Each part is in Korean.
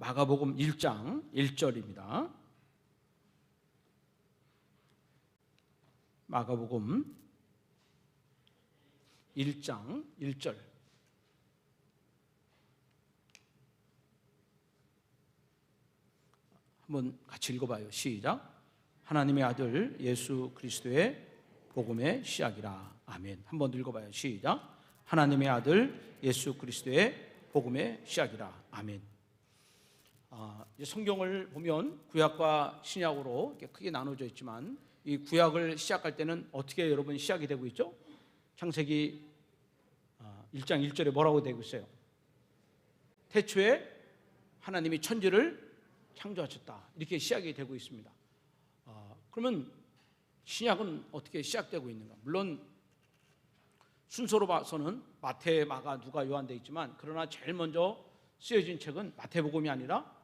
마가복음 1장 1절입니다. 마가복음 1장 1절. 한번 같이 읽어봐요. 시작. 하나님의 아들 예수 그리스도의 복음의 시작이라. 아멘. 한번 읽어봐요. 시작. 하나님의 아들 예수 그리스도의 복음의 시작이라. 아멘. 성경을 보면 구약과 신약으로 이렇게 크게 나눠져 있지만 이 구약을 시작할 때는 어떻게 여러분 시작이 되고 있죠? 창세기 1장 1절에 뭐라고 되고 있어요? 태초에 하나님이 천지를 창조하셨다. 이렇게 시작이 되고 있습니다. 그러면 신약은 어떻게 시작되고 있는가? 물론 순서로 봐서는 마태, 마가, 누가, 요한 되어 있지만 그러나 제일 먼저 쓰여진 책은 마태복음이 아니라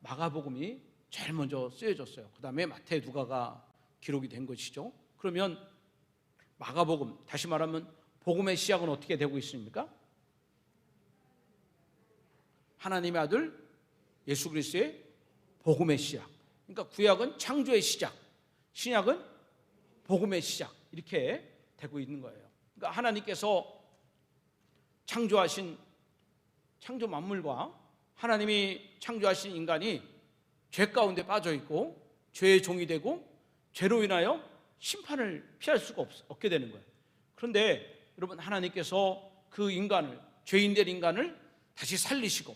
마가복음이 제일 먼저 쓰여졌어요. 그 다음에 마태, 누가가 기록이 된 것이죠. 그러면 마가복음, 다시 말하면 복음의 시작은 어떻게 되고 있습니까? 하나님의 아들 예수 그리스도의 복음의 시작. 그러니까 구약은 창조의 시작, 신약은 복음의 시작, 이렇게 되고 있는 거예요. 그러니까 하나님께서 창조하신 창조 만물과 하나님이 창조하신 인간이 죄 가운데 빠져 있고 죄의 종이 되고 죄로 인하여 심판을 피할 수가 없게 되는 거예요. 그런데 여러분, 하나님께서 그 인간을, 죄인된 인간을 다시 살리시고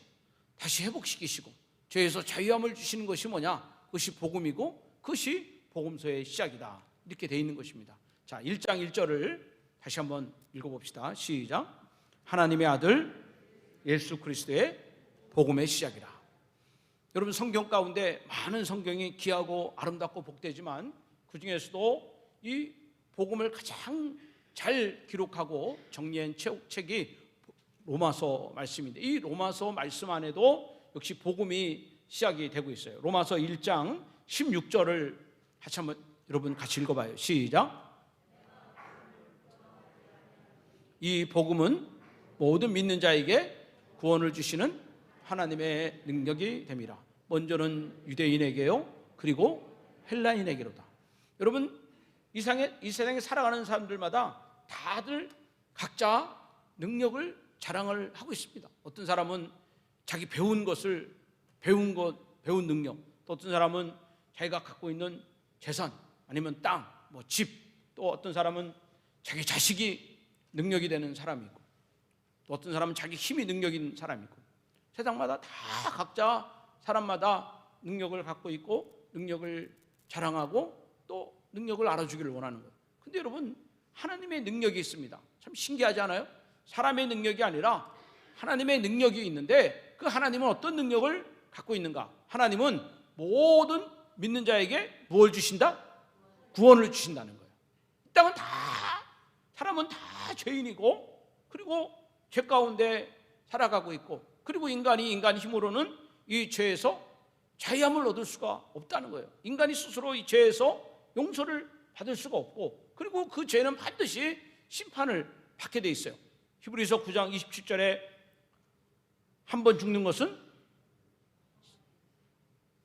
다시 회복시키시고 죄에서 자유함을 주시는 것이 뭐냐? 그것이 복음이고 그것이 복음서의 시작이다. 이렇게 되어 있는 것입니다. 자, 1장 1절을 다시 한번 읽어봅시다. 시작. 하나님의 아들 예수 그리스도의 복음의 시작이라. 여러분, 성경 가운데 많은 성경이 귀하고 아름답고 복되지만 그 중에서도 이 복음을 가장 잘 기록하고 정리한 책이 로마서 말씀인데, 이 로마서 말씀 안에도 역시 복음이 시작이 되고 있어요. 로마서 1장 16절을 같이 한번 여러분 같이 읽어봐요. 시작. 이 복음은 모든 믿는 자에게 구원을 주시는 하나님의 능력이 됨이라. 먼저는 유대인에게요, 그리고 헬라인에게로다. 여러분, 이 세상에 살아가는 사람들마다 다들 각자 능력을 자랑을 하고 있습니다. 어떤 사람은 자기 배운 능력, 또 어떤 사람은 자기가 갖고 있는 재산, 아니면 땅, 집, 또 어떤 사람은 자기 자식이 능력이 되는 사람이 있고, 또 어떤 사람은 자기 힘이 능력인 사람이 있고, 세상마다 다 각자 사람마다 능력을 갖고 있고 능력을 자랑하고 또 능력을 알아주기를 원하는 거예요. 근데 여러분, 하나님의 능력이 있습니다. 참 신기하지 않아요? 사람의 능력이 아니라 하나님의 능력이 있는데, 그 하나님은 어떤 능력을 갖고 있는가? 하나님은 모든 믿는 자에게 무엇을 주신다? 구원을 주신다는 거예요. 이 땅은 사람은 다 죄인이고, 그리고 죄 가운데 살아가고 있고, 그리고 인간이 인간 힘으로는 이 죄에서 자유함을 얻을 수가 없다는 거예요. 인간이 스스로 이 죄에서 용서를 받을 수가 없고, 그리고 그 죄는 반드시 심판을 받게 돼 있어요. 히브리서 9장 27절에 한 번 죽는 것은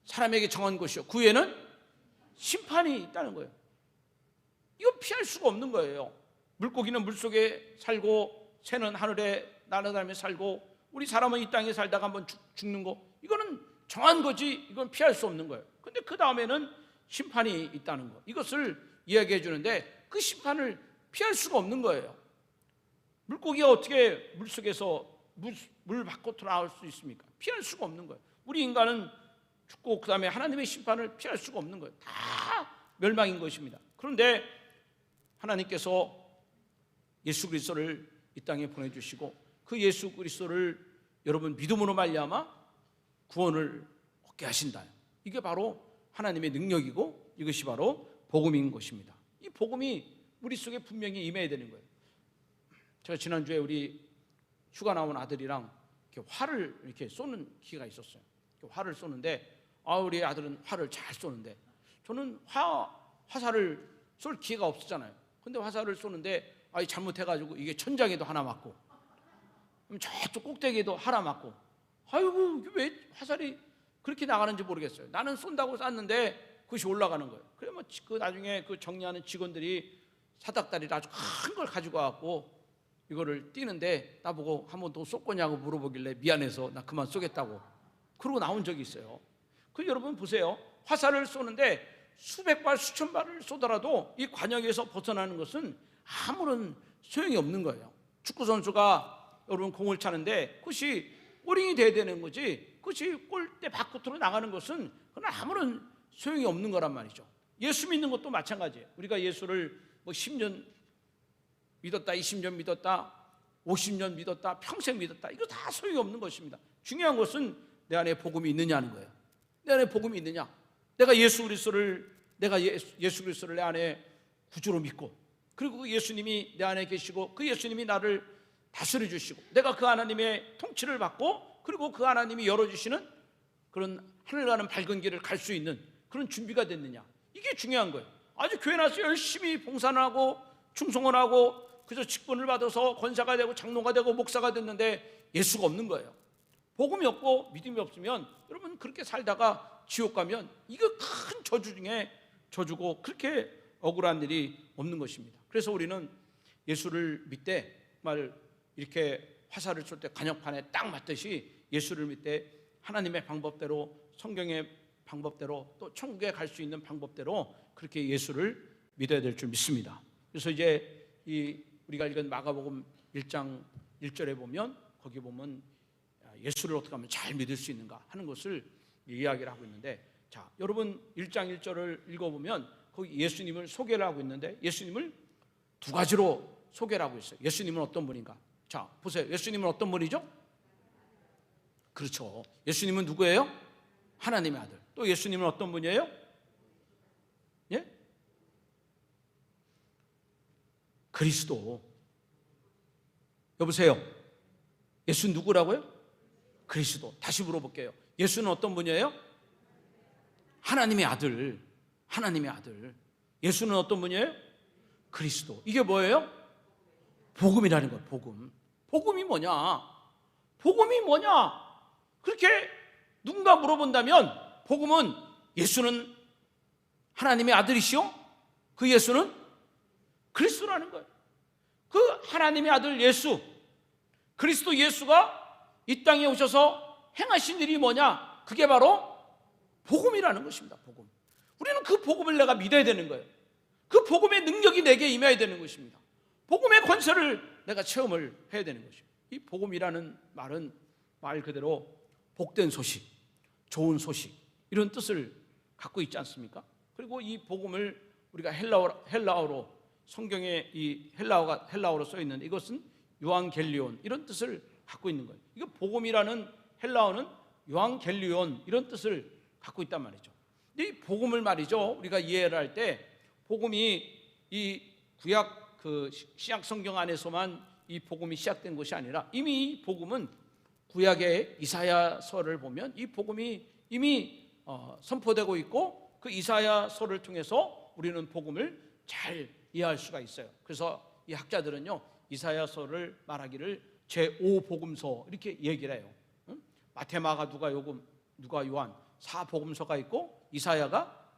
사람에게 정한 것이요, 그 후에는 심판이 있다는 거예요. 이거 피할 수가 없는 거예요. 물고기는 물속에 살고 새는 하늘에 날아다니며 살고, 우리 사람은 이 땅에 살다가 한번 죽는 거, 이거는 정한 거지, 이건 피할 수 없는 거예요. 근데 그 다음에는 심판이 있다는 거, 이것을 이야기해 주는데 그 심판을 피할 수가 없는 거예요. 물고기가 어떻게 물속에서 물 밖으로 나올 수 있습니까? 피할 수가 없는 거예요. 우리 인간은 죽고 그 다음에 하나님의 심판을 피할 수가 없는 거예요. 다 멸망인 것입니다. 그런데 하나님께서 예수 그리스도를 이 땅에 보내주시고, 그 예수 그리스도를 여러분 믿음으로 말미암아 구원을 얻게 하신다. 이게 바로 하나님의 능력이고 이것이 바로 복음인 것입니다. 이 복음이 우리 속에 분명히 임해야 되는 거예요. 제가 지난주에 우리 휴가 나온 아들이랑 이렇게 활을 이렇게 쏘는 기회가 있었어요. 활을 쏘는데, 우리 아들은 활을 잘 쏘는데 저는 화살을 쏠 기회가 없었잖아요. 근데 화살을 쏘는데 잘못해가지고 이게 천장에도 하나 맞고, 저쪽 꼭대기에도 하나 맞고, 아이고 이게 왜 화살이 그렇게 나가는지 모르겠어요. 나는 쏜다고 쐈는데 그것이 올라가는 거예요. 그래 뭐 그 나중에 그 정리하는 직원들이 사닥다리를 아주 큰 걸 가지고 와갖고 이거를 뛰는데 나보고 한 번 더 쏠 거냐고 물어보길래 미안해서 나 그만 쏘겠다고 그러고 나온 적이 있어요. 그 여러분 보세요. 화살을 쏘는데 수백 발 수천 발을 쏘더라도 이 관역에서 벗어나는 것은 아무런 소용이 없는 거예요. 축구 선수가 여러분 공을 차는데 그것이 골인이 돼야 되는 거지, 그것이 골대 밖으로 나가는 것은 그건 아무런 소용이 없는 거란 말이죠. 예수 믿는 것도 마찬가지예요. 우리가 예수를 뭐 10년 믿었다, 20년 믿었다, 50년 믿었다, 평생 믿었다, 이거 다 소용이 없는 것입니다. 중요한 것은 내 안에 복음이 있느냐는 거예요. 내 안에 복음이 있느냐, 내가 예수 그리스도를 내 안에 구주로 믿고, 그리고 그 예수님이 내 안에 계시고 그 예수님이 나를 다스려 주시고 내가 그 하나님의 통치를 받고 그리고 그 하나님이 열어주시는 그런 하늘 가는 밝은 길을 갈 수 있는 그런 준비가 됐느냐, 이게 중요한 거예요. 아주 교회 나서 열심히 봉사를 하고 충성을 하고 그저 직분을 받아서 권사가 되고 장로가 되고 목사가 됐는데 예수가 없는 거예요. 복음이 없고 믿음이 없으면 여러분 그렇게 살다가 지옥 가면 이거 큰 저주 중에 저주고 그렇게 억울한 일이 없는 것입니다. 그래서 우리는 예수를 믿되 말 이렇게 화살을 쏠 때 간역판에 딱 맞듯이 예수를 믿되 하나님의 방법대로, 성경의 방법대로, 또 천국에 갈 수 있는 방법대로 그렇게 예수를 믿어야 될 줄 믿습니다. 그래서 이제 우리가 읽은 마가복음 1장 1절에 보면 거기 보면 예수를 어떻게 하면 잘 믿을 수 있는가 하는 것을 이야기를 하고 있는데, 자 여러분 1장 1절을 읽어보면 거기 예수님을 소개를 하고 있는데 예수님을 두 가지로 소개를 하고 있어요. 예수님은 어떤 분인가? 자 보세요. 예수님은 어떤 분이죠? 그렇죠. 예수님은 누구예요? 하나님의 아들. 또 예수님은 어떤 분이에요? 예? 그리스도. 여보세요. 예수는 누구라고요? 그리스도. 다시 물어볼게요. 예수는 어떤 분이에요? 하나님의 아들. 하나님의 아들. 예수는 어떤 분이에요? 그리스도. 이게 뭐예요? 복음이라는 거예요. 복음. 복음이 뭐냐? 복음이 뭐냐? 그렇게 누군가 물어본다면 복음은 예수는 하나님의 아들이시오? 그 예수는 그리스도라는 거예요. 그 하나님의 아들 예수, 그리스도 예수가 이 땅에 오셔서 행하신 일이 뭐냐? 그게 바로 복음이라는 것입니다. 복음. 우리는 그 복음을 내가 믿어야 되는 거예요. 그 복음의 능력이 내게 임해야 되는 것입니다. 복음의 권세를 내가 체험을 해야 되는 것이에요. 이 복음이라는 말은 말 그대로 복된 소식, 좋은 소식 이런 뜻을 갖고 있지 않습니까? 그리고 이 복음을 우리가 헬라어로 성경에 이 헬라어로 써 있는 이것은 요한겔리온 이런 뜻을 갖고 있는 거예요. 이거 복음이라는 헬라어는 요한겔리온 이런 뜻을 갖고 있단 말이죠. 이 복음을 말이죠. 우리가 이해를 할 때 복음이 이 구약 그 신약 성경 안에서만 이 복음이 시작된 것이 아니라 이미 이 복음은 구약의 이사야서를 보면 이 복음이 이미 선포되고 있고 그 이사야서를 통해서 우리는 복음을 잘 이해할 수가 있어요. 그래서 이 학자들은요 이사야서를 말하기를 제5복음서 이렇게 얘기를 해요. 마태, 마가, 누가, 요한 4복음서가 있고 이사야가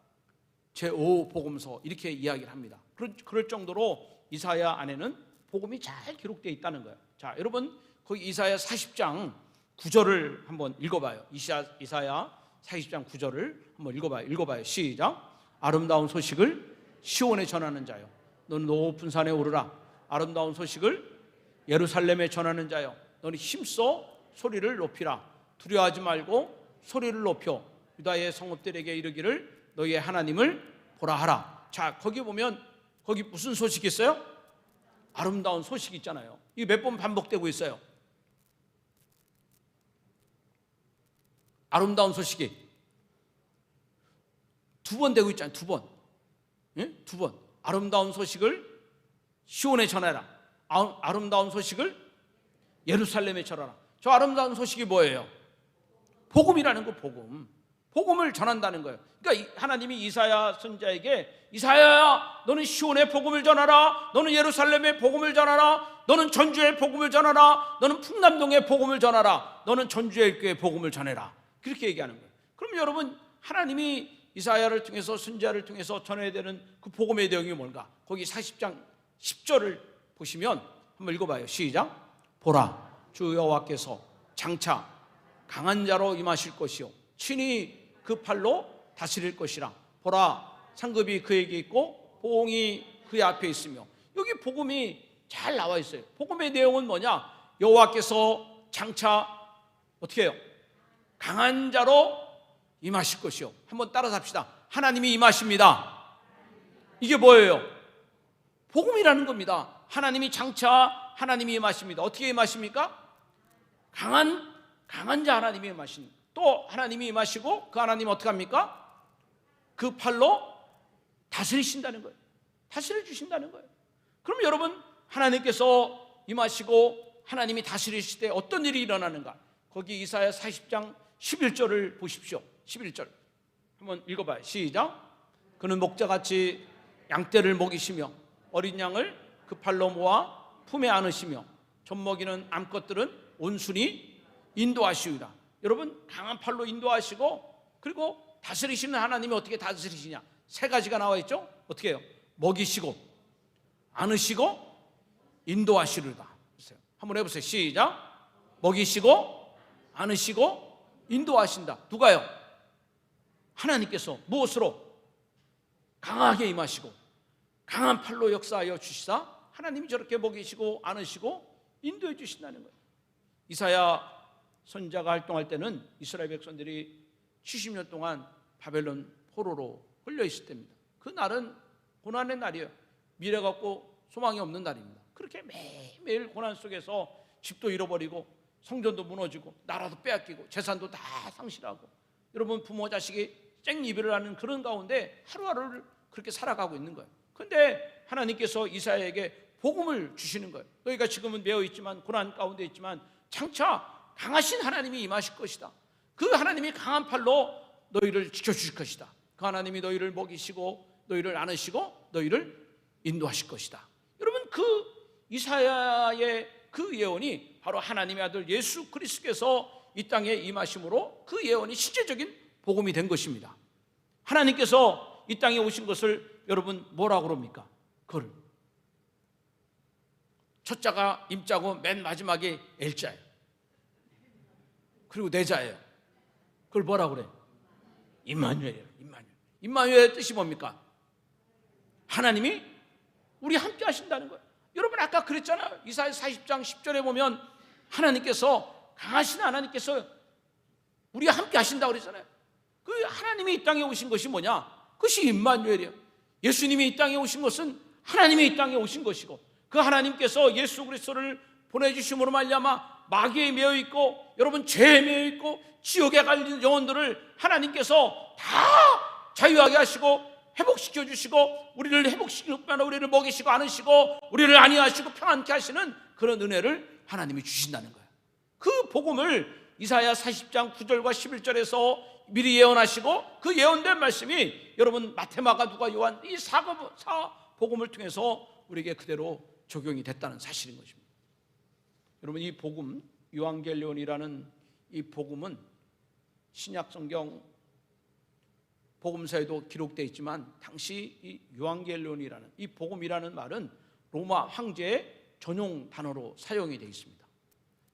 제5복음서 이렇게 이야기를 합니다. 그럴 정도로 이사야 안에는 복음이 잘 기록되어 있다는 거예요. 자, 여러분 거기 이사야 40장 9절을 한번 읽어봐요. 이사야 40장 9절을 한번 읽어봐요. 시작. 아름다운 소식을 시온에 전하는 자요, 너는 높은 산에 오르라. 아름다운 소식을 예루살렘에 전하는 자요, 너는 힘써 소리를 높이라. 두려워하지 말고 소리를 높여 유다의 성읍들에게 이르기를 너희의 하나님을 보라 하라. 자, 거기 보면 거기 무슨 소식이 있어요? 아름다운 소식이 있잖아요. 이게 몇 번 반복되고 있어요. 아름다운 소식이 두 번 되고 있잖아요. 두 번. 예? 두 번. 아름다운 소식을 시온에 전해라. 아름다운 소식을 예루살렘에 전하라. 저 아름다운 소식이 뭐예요? 복음이라는 거. 복음을 전한다는 거예요. 그러니까 하나님이 이사야 선지자에게 이사야야 너는 시온에 복음을 전하라, 너는 예루살렘에 복음을 전하라, 너는 전주에 복음을 전하라, 너는 풍남동에 복음을 전하라, 너는 전주의 교회에 복음을 전해라, 그렇게 얘기하는 거예요. 그럼 여러분, 하나님이 이사야를 통해서 선지자를 통해서 전해야 되는 그 복음의 내용이 뭔가? 거기 40장 10절을 보시면 한번 읽어봐요. 시작. 보라, 주 여호와께서 장차 강한 자로 임하실 것이요 친히 그 팔로 다스릴 것이라. 보라, 상급이 그에게 있고 보응이 그의 앞에 있으며. 여기 복음이 잘 나와 있어요. 복음의 내용은 뭐냐? 여호와께서 장차 어떻게 해요? 강한 자로 임하실 것이요. 한번 따라서 합시다. 하나님이 임하십니다. 이게 뭐예요? 복음이라는 겁니다. 하나님이 장차 하나님이 임하십니다. 어떻게 임하십니까? 강한 자 하나님이 임하십니다. 또 하나님이 임하시고 그 하나님 어떻게 합니까? 그 팔로 다스리신다는 거예요. 다스려 주신다는 거예요. 그럼 여러분, 하나님께서 임하시고 하나님이 다스리실 때 어떤 일이 일어나는가? 거기 이사야 40장 11절을 보십시오. 11절 한번 읽어봐요. 시작. 그는 목자같이 양떼를 먹이시며 어린 양을 그 팔로 모아 품에 안으시며 젖먹이는 암컷들은 온순히 인도하시리라. 여러분, 강한 팔로 인도하시고, 그리고 다스리시는 하나님이 어떻게 다스리시냐? 세 가지가 나와 있죠. 어떻게 해요? 먹이시고 안으시고 인도하시리라. 한번 해보세요. 시작. 먹이시고 안으시고 인도하신다. 누가요? 하나님께서 무엇으로? 강하게 임하시고 강한 팔로 역사하여 주시사 하나님이 저렇게 먹이시고 안으시고 인도해 주신다는 거예요. 이사야 선지자가 활동할 때는 이스라엘 백성들이 70년 동안 바벨론 포로로 홀려 있을 때입니다. 그 날은 고난의 날이에요. 미래가 없고 소망이 없는 날입니다. 그렇게 매일매일 고난 속에서 집도 잃어버리고 성전도 무너지고 나라도 빼앗기고 재산도 다 상실하고, 여러분, 부모 자식이 쨍이별을 하는 그런 가운데 하루하루를 그렇게 살아가고 있는 거예요. 그런데 하나님께서 이사야에게 복음을 주시는 거예요. 너희가 지금은 매어 있지만, 고난 가운데 있지만 장차 강하신 하나님이 임하실 것이다. 그 하나님이 강한 팔로 너희를 지켜주실 것이다. 그 하나님이 너희를 먹이시고 너희를 안으시고 너희를 인도하실 것이다. 여러분, 그 이사야의 그 예언이 바로 하나님의 아들 예수 그리스도께서 이 땅에 임하심으로 그 예언이 실제적인 복음이 된 것입니다. 하나님께서 이 땅에 오신 것을 여러분 뭐라고 그럽니까? 그걸 첫 자가 임자고 맨 마지막에 엘자예요. 그리고 네 자예요. 그걸 뭐라고 그래? 임마누엘이에요. 임마누엘의 뜻이 뭡니까? 하나님이 우리 함께 하신다는 거예요. 여러분, 아까 그랬잖아요. 이사야 40장 10절에 보면 하나님께서, 강하신 하나님께서 우리와 함께 하신다고 그랬잖아요. 그 하나님이 이 땅에 오신 것이 뭐냐? 그것이 임마누엘이에요. 예수님이 이 땅에 오신 것은 하나님이 이 땅에 오신 것이고, 그 하나님께서 예수 그리스도를 보내주심으로 말미암아 마귀에 매여 있고, 여러분, 죄에 매여 있고 지옥에 갈린 영혼들을 하나님께서 다 자유하게 하시고 회복시켜 주시고, 우리를 회복시키는 뿐만 아니라 우리를 먹이시고 안으시고 우리를 안위하시고 평안케 하시는 그런 은혜를 하나님이 주신다는 거예요. 그 복음을 이사야 40장 9절과 11절에서 미리 예언하시고, 그 예언된 말씀이 여러분 마태, 마가, 누가, 요한 이 사 복음을 통해서 우리에게 그대로 적용이 됐다는 사실인 것입니다. 여러분, 이 복음, 요한겔리온이라는 이 복음은 신약 성경 복음서에도 기록되어 있지만, 당시 이 요한겔리온이라는 이 복음이라는 말은 로마 황제의 전용 단어로 사용이 되어 있습니다.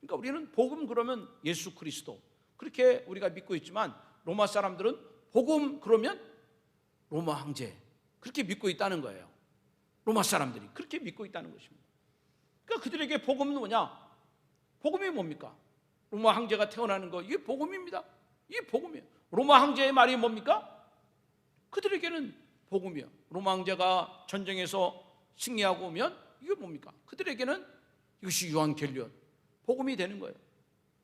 그러니까 우리는 복음 그러면 예수 그리스도, 그렇게 우리가 믿고 있지만, 로마 사람들은 복음 그러면 로마 황제, 그렇게 믿고 있다는 거예요. 로마 사람들이 그렇게 믿고 있다는 것입니다. 그러니까 그들에게 복음은 뭐냐? 복음이 뭡니까? 로마 황제가 태어나는 거, 이게 복음입니다. 이게 복음이에요. 로마 황제의 말이 뭡니까? 그들에게는 복음이에요. 로마 황제가 전쟁에서 승리하고 오면 이게 뭡니까? 그들에게는 이것이 요한겔리온, 복음이 되는 거예요.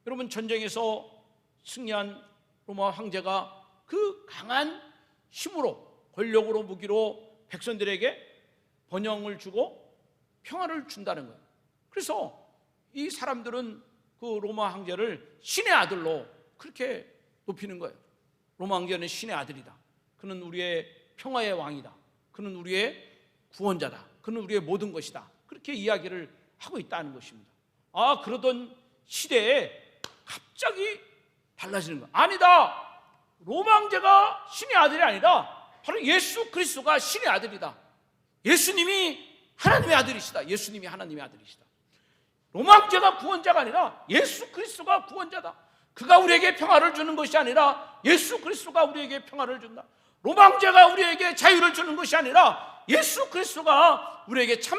여러분, 전쟁에서 승리한 로마 황제가 그 강한 힘으로, 권력으로, 무기로 백성들에게 번영을 주고 평화를 준다는 거예요. 그래서 이 사람들은 그 로마 황제를 신의 아들로 그렇게 높이는 거예요. 로마 황제는 신의 아들이다. 그는 우리의 평화의 왕이다. 그는 우리의 구원자다. 그는 우리의 모든 것이다. 그렇게 이야기를 하고 있다는 것입니다. 그러던 시대에 갑자기 달라지는 거. 아니다. 로마 황제가 신의 아들이 아니라 바로 예수 그리스도가 신의 아들이다. 예수님이 하나님의 아들이시다. 예수님이 하나님의 아들이시다. 로마 황제가 구원자가 아니라 예수 그리스도가 구원자다. 그가 우리에게 평화를 주는 것이 아니라 예수 그리스도가 우리에게 평화를 준다. 로마 황제가 우리에게 자유를 주는 것이 아니라 예수 그리스도가 우리에게 참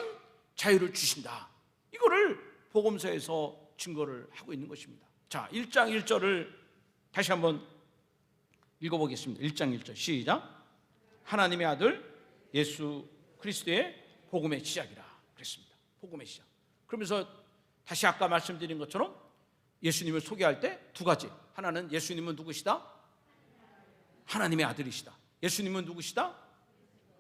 자유를 주신다. 이거를 복음서에서 증거를 하고 있는 것입니다. 자, 1장 1절을 다시 한번 읽어보겠습니다. 1장 1절 시작. 하나님의 아들 예수 그리스도의 복음의 시작이라 그랬습니다. 복음의 시작. 그러면서 다시 아까 말씀드린 것처럼 예수님을 소개할 때 두 가지. 하나는 예수님은 누구시다? 하나님의 아들이시다. 예수님은 누구시다?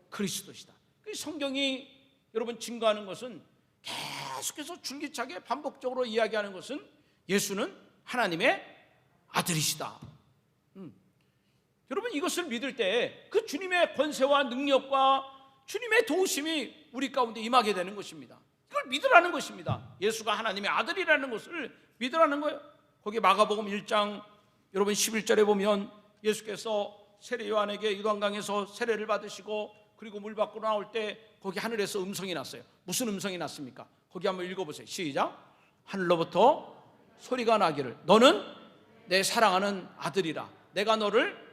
그리스도시다. 성경이 여러분 증거하는 것은 계속해서 줄기차게 반복적으로 이야기하는 것은 예수는 하나님의 아들이시다. 여러분 이것을 믿을 때 그 주님의 권세와 능력과 주님의 도우심이 우리 가운데 임하게 되는 것입니다. 이걸 믿으라는 것입니다. 예수가 하나님의 아들이라는 것을 믿으라는 거예요. 거기 마가복음 1장 여러분 11절에 보면 예수께서 세례 요한에게 요단강에서 세례를 받으시고 그리고 물 밖으로 나올 때 거기 하늘에서 음성이 났어요. 무슨 음성이 났습니까? 거기 한번 읽어보세요. 시작. 하늘로부터 소리가 나기를 너는 내 사랑하는 아들이라 내가 너를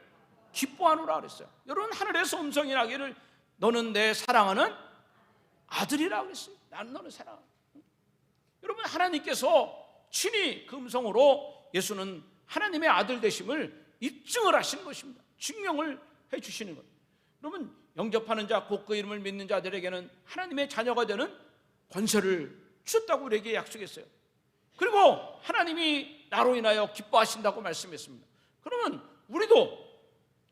기뻐하노라 그랬어요. 여러분 하늘에서 음성이 나기를 너는 내 사랑하는 아들이라 그랬어요. 나는 너를 사랑하는. 여러분 하나님께서 친히 그 음성으로 예수는 하나님의 아들 되심을 입증을 하시는 것입니다. 증명을 해 주시는 것. 여러분 영접하는 자 곧 그 이름을 믿는 자들에게는 하나님의 자녀가 되는 권세를 주셨다고 우리에게 약속했어요. 그리고 하나님이 나로 인하여 기뻐하신다고 말씀했습니다. 그러면 우리도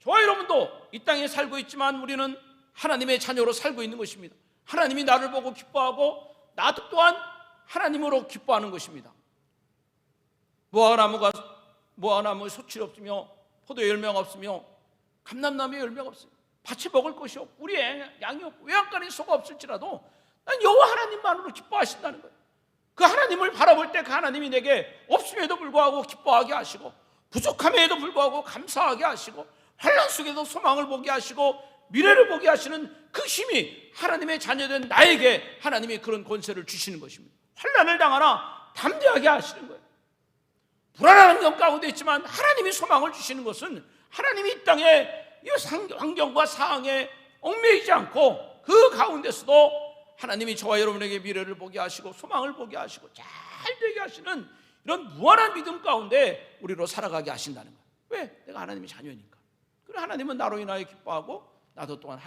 저와 여러분도 이 땅에 살고 있지만 우리는 하나님의 자녀로 살고 있는 것입니다. 하나님이 나를 보고 기뻐하고 나도 또한 하나님으로 기뻐하는 것입니다. 무화과나무 소출이 없으며 포도 열매가 없으며 감람나무에 열매가 없어요. 밭에 먹을 것이 없고 우리의 양이 없고 외양간에 소가 없을지라도 난 여호와 하나님만으로 기뻐하신다는 거예요. 그 하나님을 바라볼 때 그 하나님이 내게 없음에도 불구하고 기뻐하게 하시고 부족함에도 불구하고 감사하게 하시고 환난 속에도 소망을 보게 하시고 미래를 보게 하시는 그 힘이 하나님의 자녀된 나에게 하나님이 그런 권세를 주시는 것입니다. 환난을 당하나 담대하게 하시는 거예요. 불안한 환경 가운데 있지만 하나님이 소망을 주시는 것은 하나님이 이 땅에 이 환경과 상황에 얽매이지 않고 그 가운데서도 하나님이 저와 여러분에게 미래를 보게 하시고 소망을 보게 하시고 잘 되게 하시는 이런 무한한 믿음 가운데 우리로 살아가게 하신다는 거예요. 왜? 내가 하나님의 자녀니까. 그리고 하나님은 나로 인하여 기뻐하고 나도 또한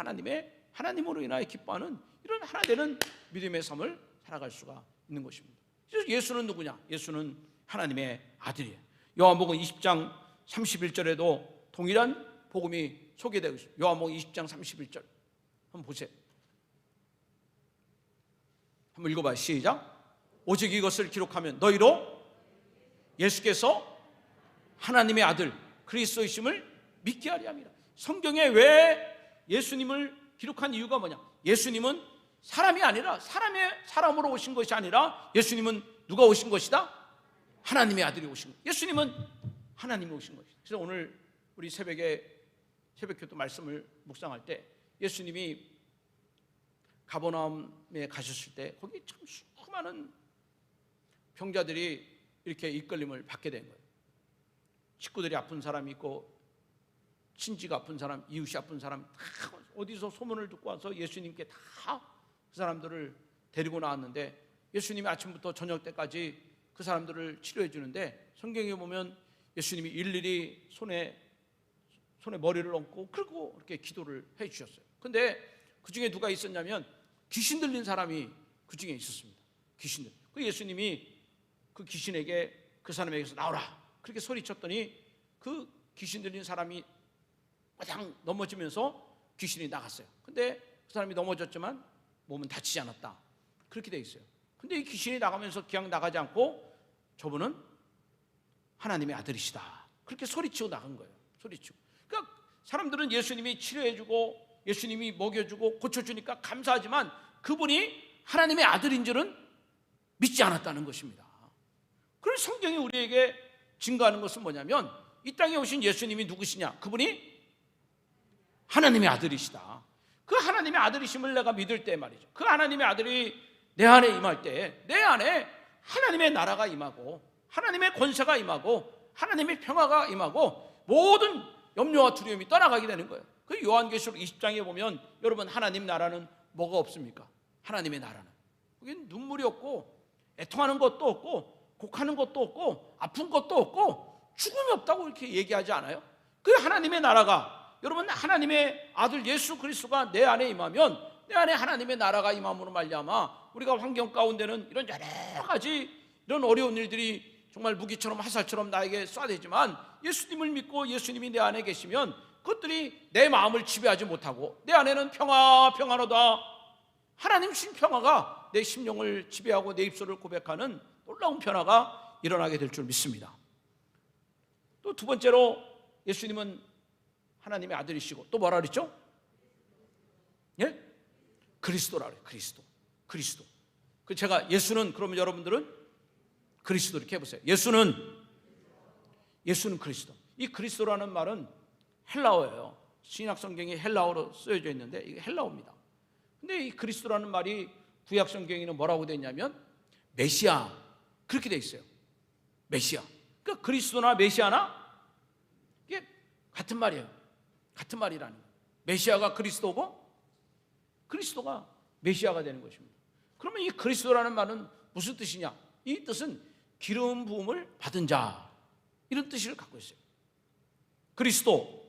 하나님으로 인하여 기뻐하는 이런 하나 되는 믿음의 삶을 살아갈 수가 있는 것입니다. 그래서 예수는 누구냐? 예수는 하나님의 아들이에요. 요한복음 20장 31절에도 동일한 복음이 소개되고 있습니다. 요한복음 20장 31절 한번 보세요. 한번 읽어봐요. 시작. 오직 이것을 기록하면 너희로 예수께서 하나님의 아들 그리스도이심을 믿게 하리 함이라. 성경에 왜 예수님을 기록한 이유가 뭐냐? 예수님은 사람이 아니라 사람으로 오신 것이 아니라 예수님은 누가 오신 것이다? 하나님의 아들이 오신 것. 예수님은 하나님이 오신 것이다. 그래서 오늘 우리 새벽기도 말씀을 묵상할 때 예수님이 가버나움에 가셨을 때 거기 참 수많은 병자들이 이렇게 이끌림을 받게 된 거예요. 식구들이 아픈 사람이 있고 친지가 아픈 사람, 이웃이 아픈 사람 다 어디서 소문을 듣고 와서 예수님께 다 그 사람들을 데리고 나왔는데 예수님이 아침부터 저녁 때까지 그 사람들을 치료해 주는데 성경에 보면 예수님이 일일이 손에 머리를 얹고 그리고 이렇게 기도를 해 주셨어요. 근데 그 중에 누가 있었냐면 귀신 들린 사람이 그 중에 있었습니다. 귀신들. 그 예수님이 그 귀신에게 그 사람에게서 나오라 그렇게 소리쳤더니 그 귀신 들린 사람이 그냥 넘어지면서 귀신이 나갔어요. 근데 그 사람이 넘어졌지만 몸은 다치지 않았다. 그렇게 돼 있어요. 근데 이 귀신이 나가면서 그냥 나가지 않고 저분은 하나님의 아들이시다. 그렇게 소리치고 나간 거예요. 소리치고. 그러니까 사람들은 예수님이 치료해주고 예수님이 먹여주고 고쳐주니까 감사하지만 그분이 하나님의 아들인 줄은 믿지 않았다는 것입니다. 그래서 성경이 우리에게 증거하는 것은 뭐냐면 이 땅에 오신 예수님이 누구시냐? 그분이 하나님의 아들이시다. 그 하나님의 아들이심을 내가 믿을 때 말이죠, 그 하나님의 아들이 내 안에 임할 때 내 안에 하나님의 나라가 임하고 하나님의 권세가 임하고 하나님의 평화가 임하고 모든 염려와 두려움이 떠나가게 되는 거예요. 그 요한계시록 20장에 보면 여러분 하나님 나라는 뭐가 없습니까? 하나님의 나라는 거긴 눈물이 없고 애통하는 것도 없고 곡하는 것도 없고 아픈 것도 없고 죽음이 없다고 이렇게 얘기하지 않아요? 그 하나님의 나라가, 여러분 하나님의 아들 예수 그리스도가 내 안에 임하면 내 안에 하나님의 나라가 임함으로 말미암아 우리가 환경 가운데는 이런 여러 가지 이런 어려운 일들이 정말 무기처럼 화살처럼 나에게 쏴대지만 예수님을 믿고 예수님이 내 안에 계시면 그것들이 내 마음을 지배하지 못하고 내 안에는 평안하다, 하나님 주신 평화가 내 심령을 지배하고 내 입술을 고백하는 놀라운 변화가 일어나게 될 줄 믿습니다. 또 두 번째로 예수님은 하나님의 아들이시고 또 뭐라 그랬죠? 예? 그리스도라 그래요. 그리스도. 그 제가 예수는, 그러면 여러분들은 그리스도 이렇게 해보세요. 예수는 그리스도. 이 그리스도라는 말은 헬라어예요. 신약 성경이 헬라어로 쓰여져 있는데 이게 헬라어입니다. 근데 이 그리스도라는 말이 구약 성경에는 뭐라고 되어 있냐면 메시아, 그렇게 되어 있어요. 메시아. 그러니까 그리스도나 메시아나 이게 같은 말이에요. 같은 말이라는 거예요. 메시아가 그리스도고 그리스도가 메시아가 되는 것입니다. 그러면 이 그리스도라는 말은 무슨 뜻이냐? 이 뜻은 기름 부음을 받은 자, 이런 뜻을 갖고 있어요. 그리스도,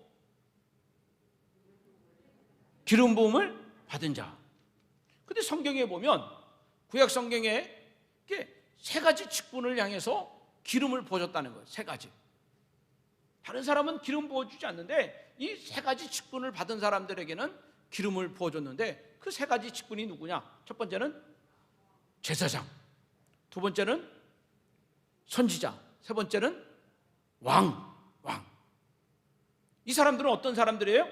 기름 부음을 받은 자. 근데 성경에 보면 구약 성경에 세 가지 직분을 향해서 기름을 부어줬다는 거예요. 세 가지. 다른 사람은 기름 부어주지 않는데 이 세 가지 직분을 받은 사람들에게는 기름을 부어줬는데 그 세 가지 직분이 누구냐? 첫 번째는 제사장, 두 번째는 선지자, 세 번째는 왕. 이 사람들은 어떤 사람들이에요?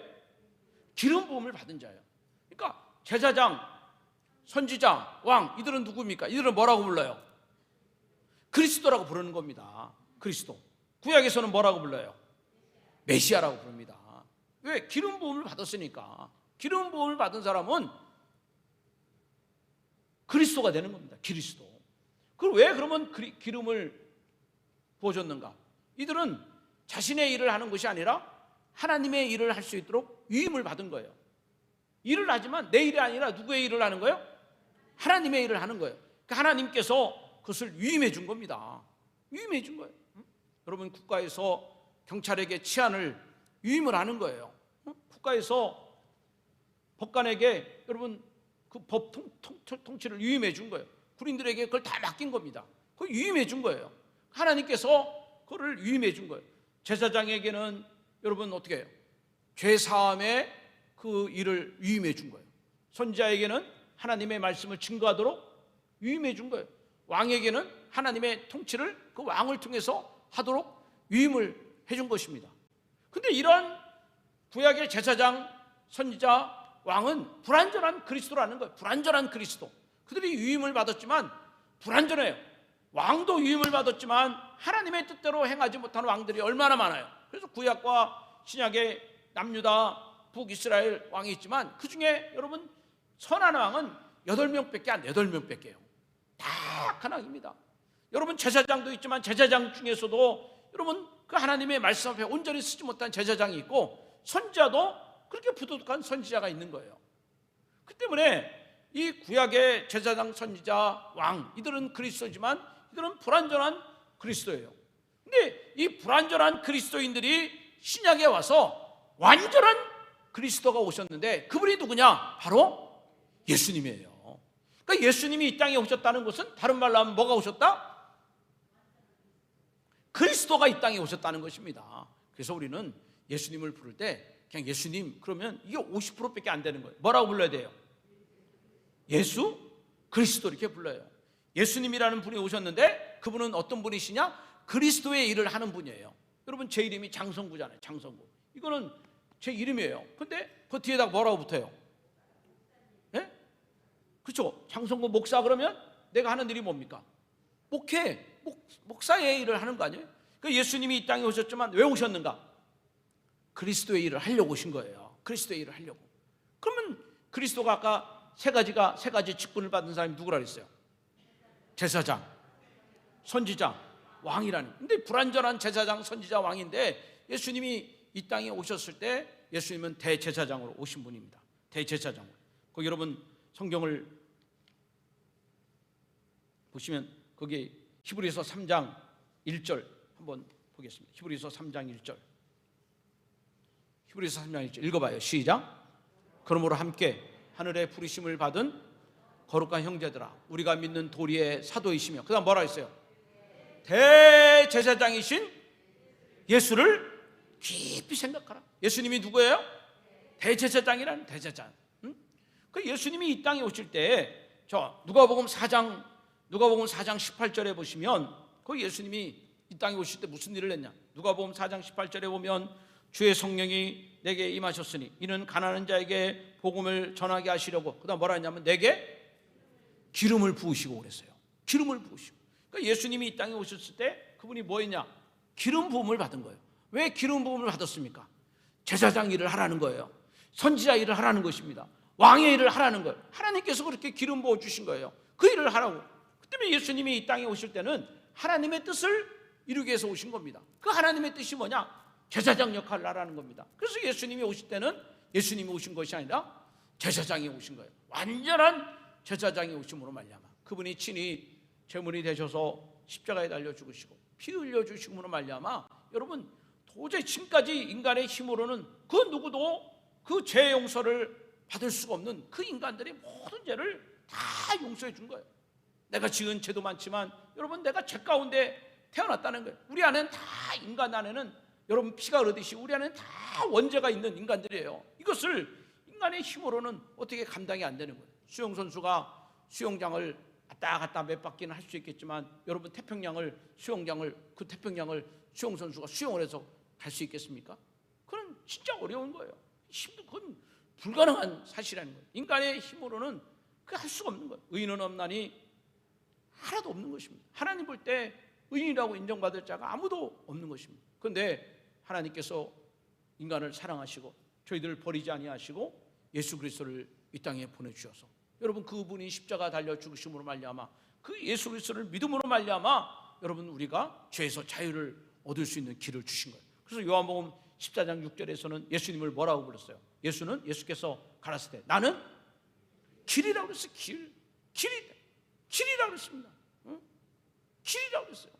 기름 부음을 받은 자예요. 그러니까 제사장, 선지자, 왕, 이들은 누구입니까? 이들은 뭐라고 불러요? 그리스도라고 부르는 겁니다. 그리스도. 구약에서는 뭐라고 불러요? 메시아라고 부릅니다. 왜? 기름 부음을 받았으니까. 기름 부음을 받은 사람은 그리스도가 되는 겁니다. 그리스도. 그걸 왜 그러면 기름을 부어줬는가? 이들은 자신의 일을 하는 것이 아니라 하나님의 일을 할 수 있도록 위임을 받은 거예요. 일을 하지만 내 일이 아니라 누구의 일을 하는 거예요? 하나님의 일을 하는 거예요. 그러니까 하나님께서 그것을 위임해 준 겁니다. 위임해 준 거예요. 여러분 국가에서 경찰에게 치안을 위임을 하는 거예요. 국가에서 법관에게 여러분 그 법 통치를 위임해 준 거예요. 군인들에게 그걸 다 맡긴 겁니다. 그걸 위임해 준 거예요. 하나님께서 그걸 위임해 준 거예요. 제사장에게는 여러분 어떻게 해요? 죄 사함의 그 일을 위임해 준 거예요. 선지자에게는 하나님의 말씀을 증거하도록 위임해 준 거예요. 왕에게는 하나님의 통치를 그 왕을 통해서 하도록 위임을 해준 것입니다. 근데 이런 구약의 제사장, 선지자, 왕은 불완전한 그리스도라는 거예요. 불완전한 그리스도. 그들이 위임을 받았지만 불완전해요. 왕도 위임을 받았지만 하나님의 뜻대로 행하지 못하는 왕들이 얼마나 많아요. 그래서 구약과 신약에 남유다, 북이스라엘 왕이 있지만 그 중에 여러분 선한 왕은 8명밖에 안 돼요. 8명밖에 해요. 다 악한왕입니다. 여러분 제사장도 있지만 제사장 중에서도 여러분 그 하나님의 말씀 앞에 온전히 쓰지 못한 제사장이 있고 선지자도 그렇게 부도덕한 선지자가 있는 거예요. 그 때문에 이 구약의 제사장, 선지자, 왕, 이들은 그리스도지만 이들은 불완전한 그리스도예요. 근데 이 불완전한 그리스도인들이 신약에 와서 완전한 그리스도가 오셨는데 그분이 누구냐? 바로 예수님이에요. 그러니까 예수님이 이 땅에 오셨다는 것은 다른 말로 하면 뭐가 오셨다? 그리스도가 이 땅에 오셨다는 것입니다. 그래서 우리는 예수님을 부를 때 그냥 예수님 그러면 이게 50%밖에 안 되는 거예요. 뭐라고 불러야 돼요? 예수 그리스도 이렇게 불러요. 예수님이라는 분이 오셨는데 그분은 어떤 분이시냐? 그리스도의 일을 하는 분이에요. 여러분 제 이름이 장성구잖아요. 장성구. 이거는 제 이름이에요. 근데 그 뒤에다가 뭐라고 붙어요? 예? 그렇죠. 장성구 목사 그러면 내가 하는 일이 뭡니까? 목사의 일을 하는 거 아니에요? 그러니까 예수님이 이 땅에 오셨지만 왜 오셨는가? 그리스도의 일을 하려고 오신 거예요. 그리스도의 일을 하려고. 그러면 그리스도가 아까 세 가지 직분을 받은 사람이 누구라 그랬어요? 제사장, 선지자, 왕이라는. 근데 불완전한 제사장, 선지자, 왕인데 예수님이 이 땅에 오셨을 때 예수님은 대제사장으로 오신 분입니다. 대제사장으로. 거기 여러분 성경을 보시면 거기 히브리서 3장 1절 한번 보겠습니다. 히브리서 3장 1절. 히브리서 3장 1절 읽어봐요. 시작. 그러므로 함께 하늘의 부르심을 받은 거룩한 형제들아, 우리가 믿는 도리의 사도이시며, 그 다음 뭐라 했어요? 대제사장이신 예수를 깊이 생각하라. 예수님이 누구예요? 대제사장이라는 대제사장. 그 예수님이 이 땅에 오실 때 저 누가복음 4장 18절에 보시면 그 예수님이 이 땅에 오실 때 무슨 일을 했냐? 누가복음 4장 18절에 보면 주의 성령이 내게 임하셨으니 이는 가난한 자에게 복음을 전하게 하시려고, 그다음 뭐라 했냐면 내게 기름을 부으시고 그랬어요. 기름을 부으시고. 그러니까 예수님이 이 땅에 오셨을 때 그분이 뭐 했냐? 기름 부음을 받은 거예요. 왜 기름 부음을 받았습니까? 제사장 일을 하라는 거예요. 선지자 일을 하라는 것입니다. 왕의 일을 하라는 거예요. 하나님께서 그렇게 기름 부어 주신 거예요. 그 일을 하라고. 그 때문에 예수님이 이 땅에 오실 때는 하나님의 뜻을 이루기 위해서 오신 겁니다. 그 하나님의 뜻이 뭐냐? 제사장 역할을 하라는 겁니다. 그래서 예수님이 오실 때는 예수님이 오신 것이 아니라 제사장이 오신 거예요. 완전한 제사장이 오심으로 말미암아 그분이 친히 제물이 되셔서 십자가에 달려 죽으시고 피 흘려 주심으로 말미암아 여러분 도저히 지금까지 인간의 힘으로는 그 누구도 그 죄 용서를 받을 수가 없는 그 인간들의 모든 죄를 다 용서해 준 거예요. 내가 지은 죄도 많지만 여러분 내가 죄 가운데 태어났다는 거예요. 우리 안에는 다, 인간 안에는 여러분 피가 흐르듯이 우리 안에는 다 원죄가 있는 인간들이에요. 이것을 인간의 힘으로는 어떻게 감당이 안 되는 거예요. 수영선수가 수영장을 왔다 갔다 몇 바퀴는 할 수 있겠지만 여러분 수영장을 수영선수가 수영을 해서 갈 수 있겠습니까? 그건 진짜 어려운 거예요. 그건 불가능한 사실이라는 거예요. 인간의 힘으로는 그게 할 수가 없는 거예요. 의인은 없나니 하나도 없는 것입니다. 하나님 볼 때 의인이라고 인정받을 자가 아무도 없는 것입니다. 그런데 하나님께서 인간을 사랑하시고 저희들을 버리지 아니하시고 예수 그리스도를 이 땅에 보내주셔서 여러분 그분이 십자가 달려 죽으심으로 말미암아 그 예수 그리스도를 믿음으로 말미암아 여러분 우리가 죄에서 자유를 얻을 수 있는 길을 주신 거예요. 그래서 요한복음 14장 6절에서는 예수님을 뭐라고 불렀어요? 예수께서 가라사대 때 나는 길이라고 그랬어요. 길이라고 그랬습니다. 길이라고 그랬어요.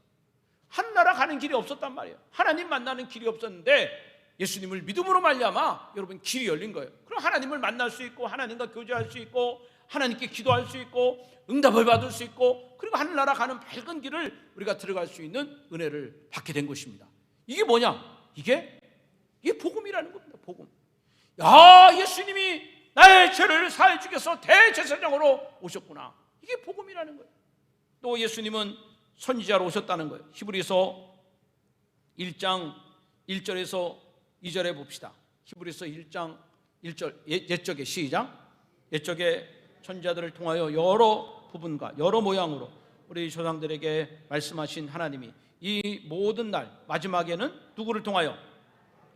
하늘나라 가는 길이 없었단 말이에요. 하나님 만나는 길이 없었는데 예수님을 믿음으로 말미암아 여러분 길이 열린 거예요. 그럼 하나님을 만날 수 있고 하나님과 교제할 수 있고 하나님께 기도할 수 있고 응답을 받을 수 있고 그리고 하늘나라 가는 밝은 길을 우리가 들어갈 수 있는 은혜를 받게 된 것입니다. 이게 뭐냐? 이게 복음이라는 겁니다. 복음. 야, 예수님이 나의 죄를 사해 주께서 대제사장으로 오셨구나. 이게 복음이라는 거예요. 또 예수님은 선지자로 오셨다는 거예요. 히브리서 1장 1절에서 2절에 봅시다. 히브리서 1장 1절 옛적에 시작. 옛적에 선지자들을 통하여 여러 부분과 여러 모양으로 우리 조상들에게 말씀하신 하나님이 이 모든 날 마지막에는 누구를 통하여?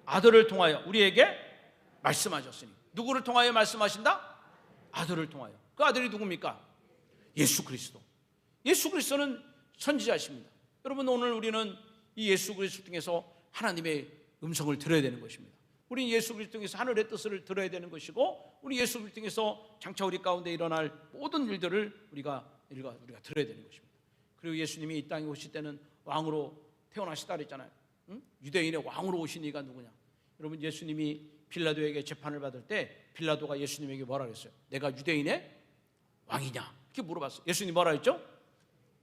아들을 통하여 우리에게 말씀하셨으니. 누구를 통하여 말씀하신다? 아들을 통하여. 그 아들이 누굽니까? 예수 그리스도. 예수 그리스도는 선지자십니다. 여러분 오늘 우리는 이 예수 그리스도 통해서 하나님의 음성을 들어야 되는 것입니다. 우리는 예수 그리스도 통해서 하늘의 뜻을 들어야 되는 것이고 우리 예수 그리스도 통해서 장차 우리 가운데 일어날 모든 일들을 우리가 들어야 되는 것입니다. 그리고 예수님이 이 땅에 오실 때는 왕으로 태어나시다 그랬잖아요. 응? 유대인의 왕으로 오신 이가 누구냐? 여러분 예수님이 빌라도에게 재판을 받을 때 빌라도가 예수님에게 뭐라 그랬어요? 내가 유대인의 왕이냐? 이렇게 물어봤어요. 예수님이 뭐라 했죠?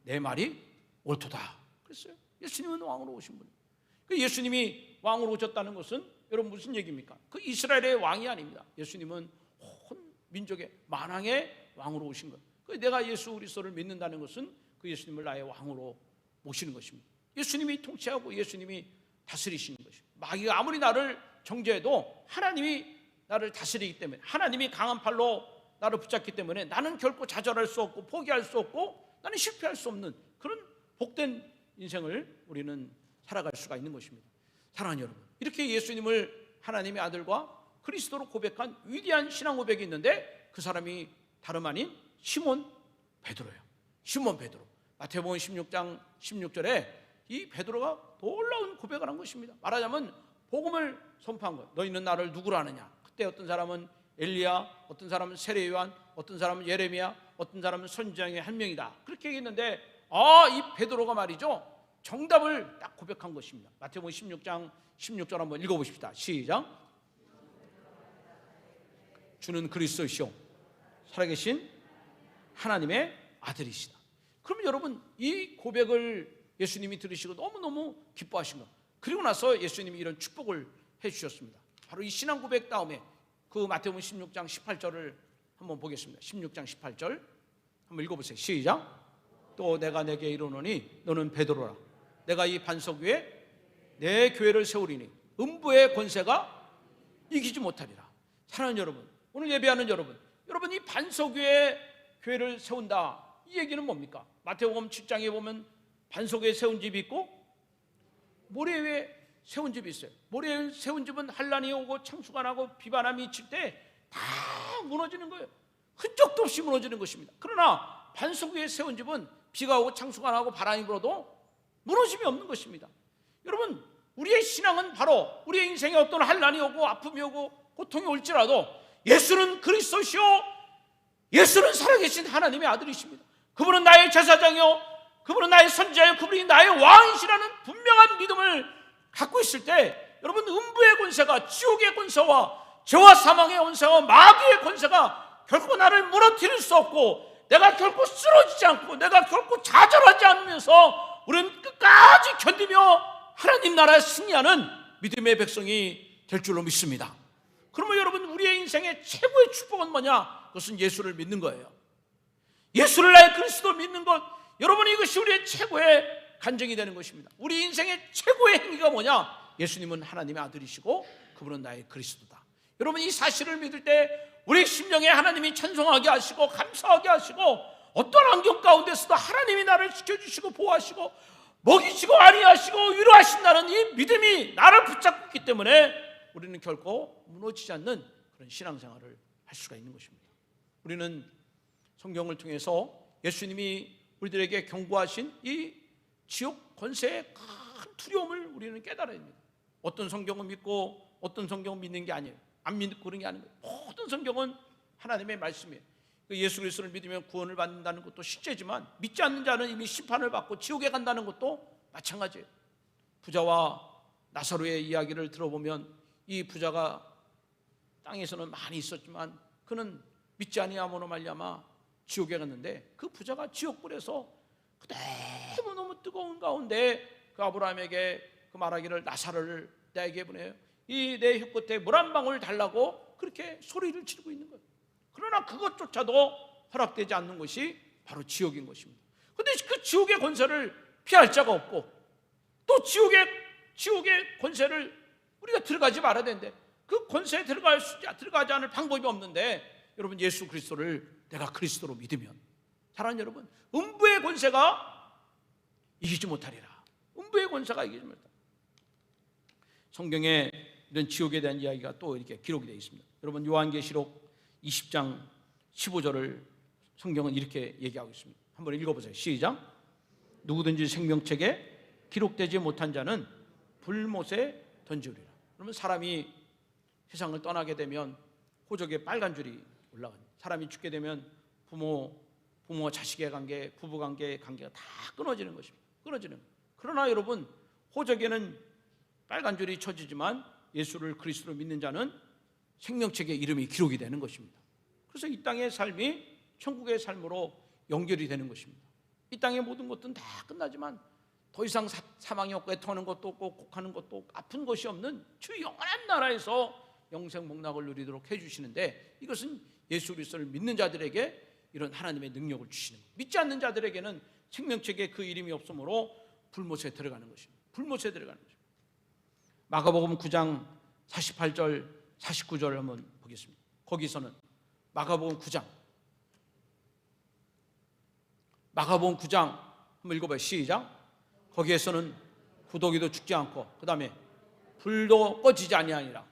내 말이 옳도다 그랬어요. 예수님은 왕으로 오신 분이에요. 예수님이 왕으로 오셨다는 것은 여러분 무슨 얘기입니까? 그 이스라엘의 왕이 아닙니다. 예수님은 온 민족의 만왕의 왕으로 오신 거예요. 내가 예수 그리스도를 믿는다는 것은 그 예수님을 나의 왕으로 모시는 것입니다. 예수님이 통치하고 예수님이 다스리시는 것입니다. 마귀가 아무리 나를 정죄해도 하나님이 나를 다스리기 때문에, 하나님이 강한 팔로 나를 붙잡기 때문에 나는 결코 좌절할 수 없고 포기할 수 없고 나는 실패할 수 없는 그런 복된 인생을 우리는 살아갈 수가 있는 것입니다. 사랑하는 여러분, 이렇게 예수님을 하나님의 아들과 그리스도로 고백한 위대한 신앙 고백이 있는데 그 사람이 다름 아닌 시몬 베드로예요. 시몬 베드로. 마태복음 16장 16절에 이 베드로가 놀라운 고백을 한 것입니다. 말하자면 복음을 선포한 것. 너희는 나를 누구로 아느냐? 그때 어떤 사람은 엘리야, 어떤 사람은 세례 요한, 어떤 사람은 예레미야, 어떤 사람은 선지자의 한 명이다. 그렇게 얘기했는데 이 베드로가 말이죠, 정답을 딱 고백한 것입니다. 마태복음 16장 16절 한번 읽어보십시다. 시작. 주는 그리스도시요 살아계신 하나님의 아들이시다. 그러면 여러분, 이 고백을 예수님이 들으시고 너무너무 기뻐하신 것. 그리고 나서 예수님이 이런 축복을 해주셨습니다. 바로 이 신앙 고백 다음에 그 마태복음 16장 18절을 한번 보겠습니다. 16장 18절 한번 읽어보세요. 시작. 또 내가 내게 이르노니 너는 베드로라. 내가 이 반석 위에 내 교회를 세우리니 음부의 권세가 이기지 못하리라. 사랑하는 여러분, 오늘 예배하는 여러분, 이 반석 위에 교회를 세운다. 이 얘기는 뭡니까? 마태복음 7장에 보면 반석 위에 세운 집이 있고 모래 위에 세운 집이 있어요. 모래 위에 세운 집은 한란이 오고 창수가 나고 비바람이 칠 때 다 무너지는 거예요. 흔적도 없이 무너지는 것입니다. 그러나 반석 위에 세운 집은 비가 오고 창수가 나고 바람이 불어도 무너짐이 없는 것입니다. 여러분, 우리의 신앙은 바로 우리의 인생에 어떤 한란이 오고 아픔이 오고 고통이 올지라도 예수는 그리스도시요 예수는 살아계신 하나님의 아들이십니다. 그분은 나의 제사장이요 그분은 나의 선지자요 그분이 나의 왕이시라는 분명한 믿음을 갖고 있을 때 여러분, 음부의 권세가, 지옥의 권세와 죄와 사망의 권세와 마귀의 권세가 결코 나를 무너뜨릴 수 없고 내가 결코 쓰러지지 않고 내가 결코 좌절하지 않으면서 우리는 끝까지 견디며 하나님 나라에 승리하는 믿음의 백성이 될 줄로 믿습니다. 그러면 여러분, 우리의 인생의 최고의 축복은 뭐냐? 그것은 예수를 믿는 거예요. 예수를 나의 그리스도 믿는 것, 여러분, 이것이 우리의 최고의 간증이 되는 것입니다. 우리 인생의 최고의 행위가 뭐냐? 예수님은 하나님의 아들이시고 그분은 나의 그리스도다. 여러분, 이 사실을 믿을 때 우리 심령에 하나님이 찬송하게 하시고 감사하게 하시고 어떤 환경 가운데서도 하나님이 나를 지켜주시고 보호하시고 먹이시고 안위하시고 위로하신다는 이 믿음이 나를 붙잡고 있기 때문에 우리는 결코 무너지지 않는 그런 신앙생활을 할 수가 있는 것입니다. 우리는 성경을 통해서 예수님이 우리들에게 경고하신 이 지옥 권세의 큰 두려움을 우리는 깨달아야 합니다. 어떤 성경은 믿고 어떤 성경은 믿는 게 아니에요. 안 믿고 그런 게 아니에요. 모든 성경은 하나님의 말씀이에요. 예수 그리스도를 믿으면 구원을 받는다는 것도 실제지만 믿지 않는 자는 이미 심판을 받고 지옥에 간다는 것도 마찬가지예요. 부자와 나사로의 이야기를 들어보면 이 부자가 땅에서는 많이 있었지만 그는 믿지 아니함으로 말미암아 지옥에 갔는데 그 부자가 지옥불에서 너무너무 뜨거운 가운데 그 아브라함에게 그 말하기를 나사로를 나에게 보내요. 이 내 혀끝에 물 한 방울 달라고 그렇게 소리를 지르고 있는 거예요. 그러나 그것조차도 허락되지 않는 것이 바로 지옥인 것입니다. 그런데 그 지옥의 권세를 피할 자가 없고 또 지옥의 권세를 우리가 들어가지 말아야 되는데 그 권세에 들어가지 않을 방법이 없는데 여러분, 예수 그리스도를 내가 그리스도로 믿으면 사랑하는 여러분, 음부의 권세가 이기지 못하리라. 음부의 권세가 이기지 못하리라. 성경에 이런 지옥에 대한 이야기가 또 이렇게 기록이 되어 있습니다. 여러분, 요한계시록 20장 15절을 성경은 이렇게 얘기하고 있습니다. 한번 읽어보세요. 시작. 누구든지 생명책에 기록되지 못한 자는 불못에 던지리라. 그러면 사람이 세상을 떠나게 되면 호적에 빨간 줄이 올라갑니다. 사람이 죽게 되면 부모와 자식의 관계, 부부관계의 관계가 다 끊어지는 것입니다. 끊어지는 거예요. 그러나 여러분, 호적에는 빨간 줄이 쳐지지만 예수를 그리스도로 믿는 자는 생명책에 이름이 기록이 되는 것입니다. 그래서 이 땅의 삶이 천국의 삶으로 연결이 되는 것입니다. 이 땅의 모든 것들은 다 끝나지만 더 이상 사망이 없고 애통하는 것도 없고 곡하는 것도 없고 아픈 것이 없는 주 영원한 나라에서 영생 복락을 누리도록 해주시는데, 이것은 예수 그리스도를 믿는 자들에게 이런 하나님의 능력을 주시는 거예요. 믿지 않는 자들에게는 생명책에 그 이름이 없으므로 불못에 들어가는 것입니다. 불못에 들어가는 것입니다. 마가복음 9장 48절 49절 한번 보겠습니다. 거기서는 마가복음 9장 한번 읽어봐요. 시작. 거기에서는 구더기도 죽지 않고 그 다음에 불도 꺼지지 아니하니라.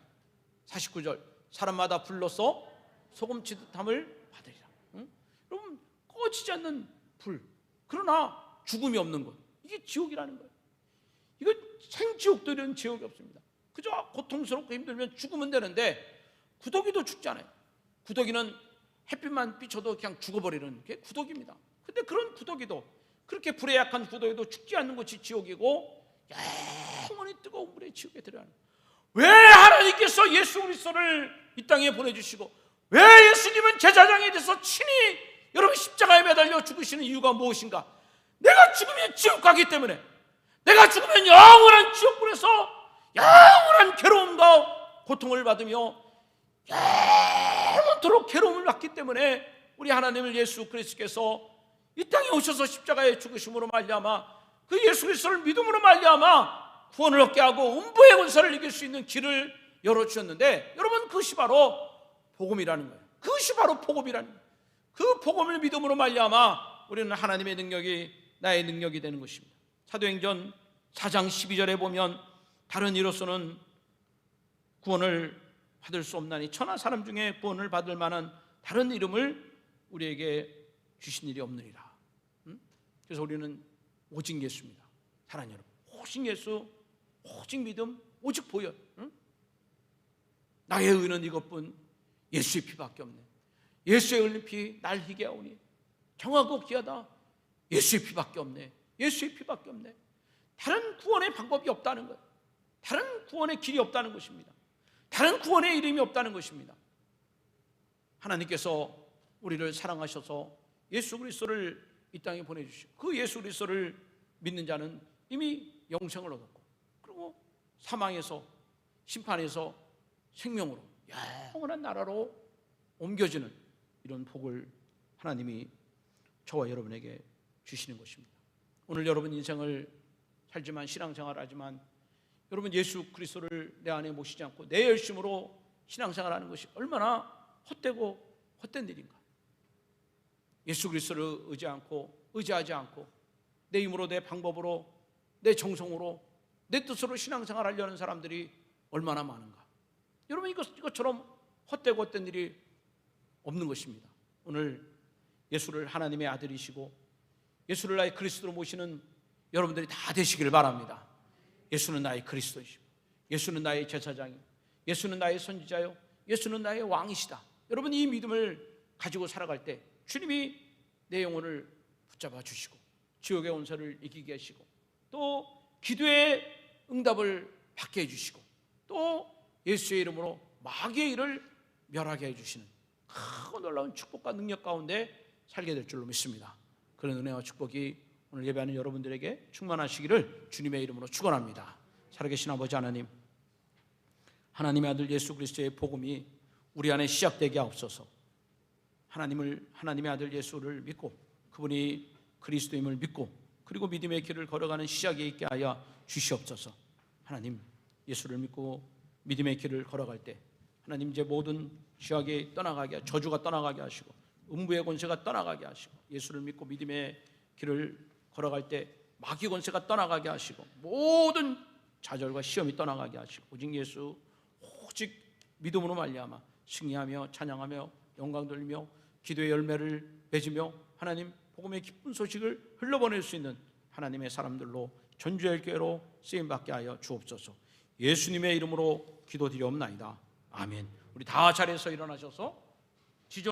49절 사람마다 불로써 소금 치듯함을 받으리라. 응? 여러분, 꺼지지 않는 불, 그러나 죽음이 없는 것, 이게 지옥이라는 거예요. 이거 생지옥도 이런 지옥이 없습니다. 그저 고통스럽고 힘들면 죽으면 되는데 구더기도 죽지 않아요. 구더기는 햇빛만 비춰도 그냥 죽어버리는 게 구더기입니다. 근데 그런 구더기도, 그렇게 불에 약한 구더기도 죽지 않는 것이 지옥이고 영원히 뜨거운 물에 지옥에 들어가는 거예요. 왜 하나님께서 예수 그리스도를 이 땅에 보내주시고 왜 예수님은 제사장이 돼서 친히 여러분 십자가에 매달려 죽으시는 이유가 무엇인가? 내가 죽으면 지옥 가기 때문에, 내가 죽으면 영원한 지옥불에서 영원한 괴로움과 고통을 받으며 영원토록 괴로움을 받기 때문에 우리 하나님을 예수 그리스도께서 이 땅에 오셔서 십자가에 죽으심으로 말미암아 그 예수 그리스도를 믿음으로 말미암아 구원을 얻게 하고 음부의 권세를 이길 수 있는 길을 열어주셨는데, 여러분, 그것이 바로 복음이라는 거예요. 그것이 바로 복음이라는 거예요. 그 복음을 믿음으로 말미암아 우리는 하나님의 능력이 나의 능력이 되는 것입니다. 사도행전 4장 12절에 보면 다른 이로서는 구원을 받을 수 없나니 천하 사람 중에 구원을 받을 만한 다른 이름을 우리에게 주신 일이 없느니라. 그래서 우리는 오직 예수입니다. 사랑하는 여러분, 오직 예수, 오직 믿음, 오직 보혈. 나의 의는 이것뿐, 예수의 피밖에 없네. 예수의 흘린 피 날 희게 하오니 정하고 귀하다. 예수의 피밖에 없네. 예수의 피밖에 없네. 다른 구원의 방법이 없다는 거예요. 다른 구원의 길이 없다는 것입니다. 다른 구원의 이름이 없다는 것입니다. 하나님께서 우리를 사랑하셔서 예수 그리스도를 이 땅에 보내주시고 그 예수 그리스도를 믿는 자는 이미 영생을 얻었고, 그리고 사망에서 심판에서 생명으로 영원한 나라로 옮겨지는 이런 복을 하나님이 저와 여러분에게 주시는 것입니다. 오늘 여러분 인생을 살지만, 신앙생활을 하지만, 여러분 예수 그리스도를 내 안에 모시지 않고 내 열심으로 신앙생활하는 것이 얼마나 헛되고 헛된 일인가. 예수 그리스도를 의지하지 않고 내 힘으로, 내 방법으로, 내 정성으로, 내 뜻으로 신앙생활하려는 사람들이 얼마나 많은가. 여러분, 이것처럼 헛되고 헛된 일이 없는 것입니다. 오늘 예수를 하나님의 아들이시고 예수를 나의 그리스도로 모시는 여러분들이 다 되시기를 바랍니다. 예수는 나의 그리스도이시고 예수는 나의 제사장이고 예수는 나의 선지자요 예수는 나의 왕이시다. 여러분, 이 믿음을 가지고 살아갈 때 주님이 내 영혼을 붙잡아 주시고 지옥의 원수를 이기게 하시고 또 기도의 응답을 받게 해주시고 또 예수의 이름으로 마귀의 일을 멸하게 해주시는 크고 놀라운 축복과 능력 가운데 살게 될 줄로 믿습니다. 그런 은혜와 축복이 오늘 예배하는 여러분들에게 충만하시기를 주님의 이름으로 축원합니다. 살아계신 아버지 하나님, 하나님의 아들 예수 그리스도의 복음이 우리 안에 시작되게 하옵소서. 하나님의 아들 예수를 믿고 그분이 그리스도임을 믿고 그리고 믿음의 길을 걸어가는 시작에 있게 하여 주시옵소서. 하나님, 예수를 믿고 믿음의 길을 걸어갈 때 하나님 이제 모든 죄악이 떠나가게, 저주가 떠나가게 하시고 음부의 권세가 떠나가게 하시고 예수를 믿고 믿음의 길을 걸어갈 때 마귀 권세가 떠나가게 하시고 모든 좌절과 시험이 떠나가게 하시고 오직 예수, 오직 믿음으로 말미암아 승리하며 찬양하며 영광 돌리며 기도의 열매를 맺으며 하나님 복음의 기쁜 소식을 흘러보낼 수 있는 하나님의 사람들로 전주의 교회로 쓰임받게 하여 주옵소서. 예수님의 이름으로 기도드리옵나이다. 아멘. 우리 다 자리에서 일어나셔서